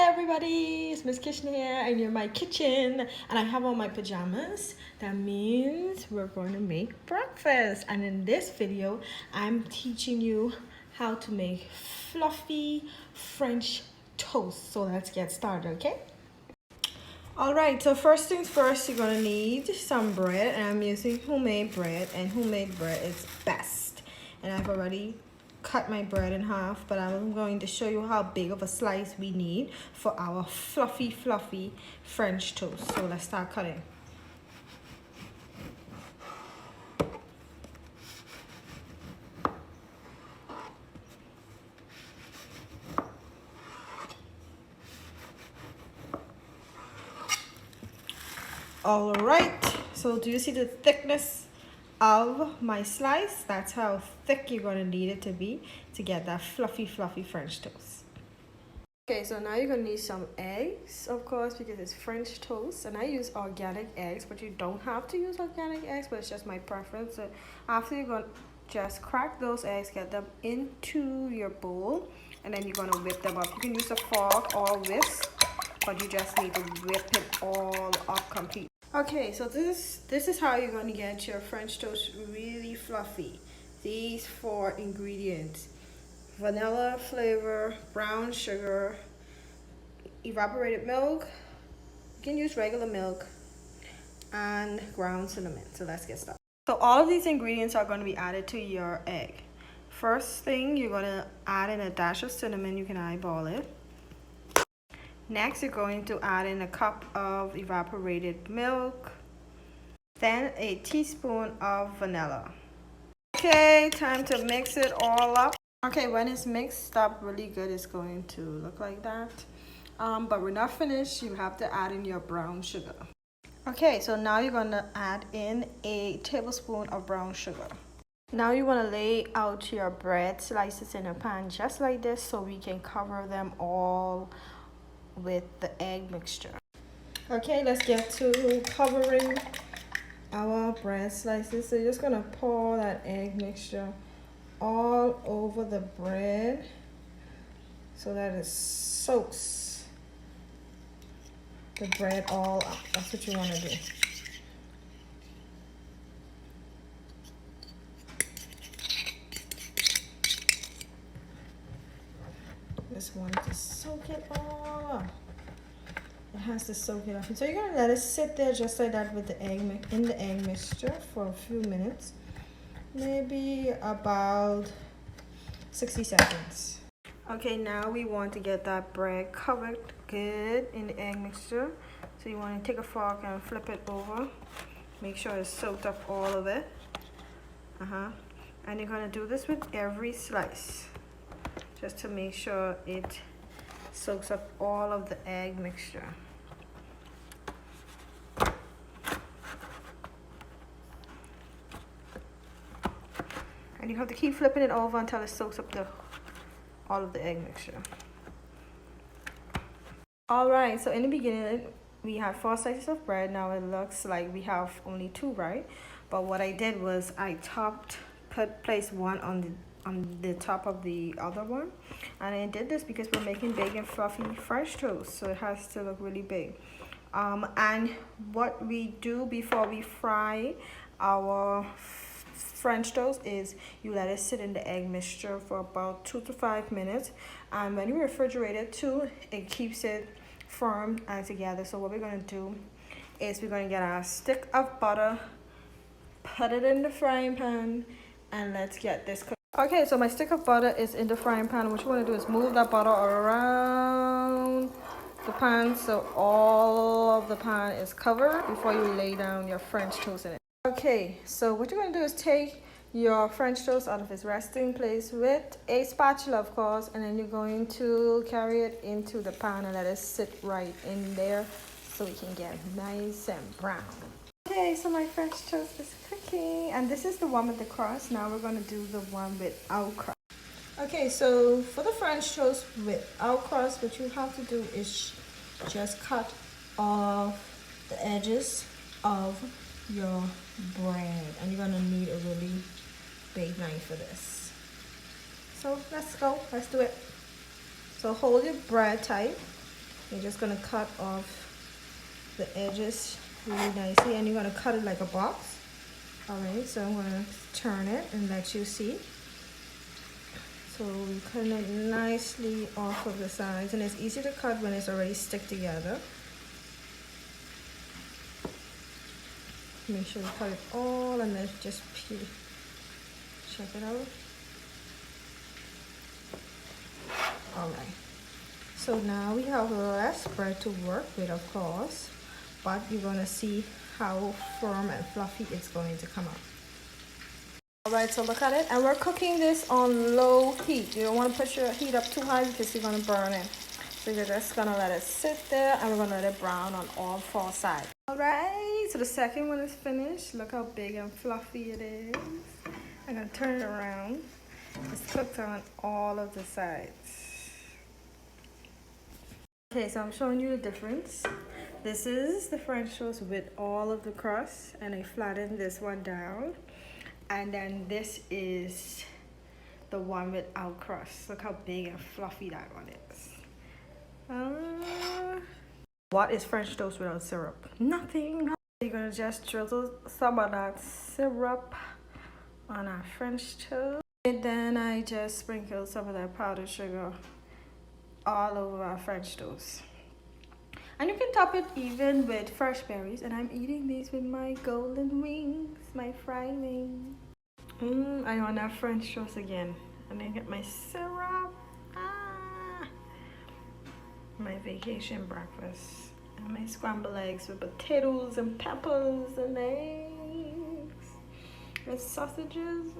Everybody, it's Miss Kitchen here, and you're in my kitchen, and I have on my pajamas. That means we're going to make breakfast. And in this video, I'm teaching you how to make fluffy French toast. So let's get started, okay? All right, so first things first, you're gonna need some bread, and I'm using homemade bread, and homemade bread is best. And I've already cut my bread in half, but I'm going to show you how big of a slice we need for our fluffy French toast. So let's start cutting. All right, so do you see the thickness of my slice? That's how thick you're gonna need it to be to get that fluffy French toast. Okay, so now you're gonna need some eggs, of course, because it's French toast, and I use organic eggs, but you don't have to use organic eggs, but it's just my preference. So after you're gonna just crack those eggs, get them into your bowl, and then you're gonna whip them up. You can use a fork or whisk, but you just need to whip it all up completely. Okay, so this is how you're gonna get your French toast really fluffy. These 4 ingredients: vanilla flavor, brown sugar, evaporated milk, you can use regular milk, and ground cinnamon. So let's get started. So all of these ingredients are going to be added to your egg. First thing, you're going to add in a dash of cinnamon. You can eyeball it. Next, you're going to add in a cup of evaporated milk, then a teaspoon of vanilla. Okay, time to mix it all up. Okay, when it's mixed up really good, it's going to look like that. But we're not finished. You have to add in your brown sugar. Okay, so now you're going to add in a tablespoon of brown sugar. Now you want to lay out your bread slices in a pan just like this, so we can cover them all with the egg mixture. Okay, let's get to covering our bread slices. So you're just going to pour that egg mixture all over the bread so that it soaks the bread all up. That's what you want to do. Just want to soak it all up. It has to soak it up. So you're gonna let it sit there just like that with the egg in the egg mixture for a few minutes, maybe about 60 seconds. Okay, now we want to get that bread covered good in the egg mixture. So you want to take a fork and flip it over. Make sure it's soaked up all of it. And you're gonna do this with every slice, just to make sure it soaks up all of the egg mixture. And you have to keep flipping it over until it soaks up all of the egg mixture. All right, so in the beginning, we had 4 slices of bread. Now it looks like we have only 2, right? But what I did was I placed one on the top of the other one, and I did this because we're making big and fluffy French toast, so it has to look really big. And what we do before we fry our French toast is you let it sit in the egg mixture for about 2 to 5 minutes, and when you refrigerate it too, it keeps it firm and together. So what we're going to do is we're going to get our stick of butter, put it in the frying pan, and let's get this cooked. Okay, so my stick of butter is in the frying pan. What you want to do is move that butter around the pan so all of the pan is covered before you lay down your French toast in it. Okay, so what you're going to do is take your French toast out of its resting place with a spatula, of course, and then you're going to carry it into the pan and let it sit right in there so we can get nice and brown. Okay, so my French toast is cooking, and this is the one with the crust. Now we're going to do the one without crust. Okay, so for the French toast without crust, what you have to do is just cut off the edges of your bread, and you're going to need a really big knife for this. So let's do it. So hold your bread tight You're just gonna cut off the edges really nicely, and you're gonna cut it like a box. All right, so I'm gonna turn it and let you see. So we're cutting it nicely off of the sides, and it's easy to cut when it's already stick together. Make sure you cut it all and then just peel. Check it out. All right. So now we have less bread to work with, of course, but you're gonna see how firm and fluffy it's going to come out. All right, so look at it, and we're cooking this on low heat. You don't want to put your heat up too high because you're gonna burn it. So you're just gonna let it sit there, and we're gonna let it brown on all 4 sides. All right, so the second one is finished. Look how big and fluffy it is. I'm gonna turn it around. It's cooked on all of the sides. Okay, so I'm showing you the difference. This is the French toast with all of the crust, and I flattened this one down. And then this is the one without crust. Look how big and fluffy that one is. What is French toast without syrup? Nothing. You're gonna just drizzle some of that syrup on our French toast. And then I just sprinkled some of that powdered sugar all over our French toast. And you can top it even with fresh berries. And I'm eating these with my golden wings, my fried wings. I want that French toast again. And then get my syrup. My vacation breakfast. And my scrambled eggs with potatoes and peppers and eggs. And sausages.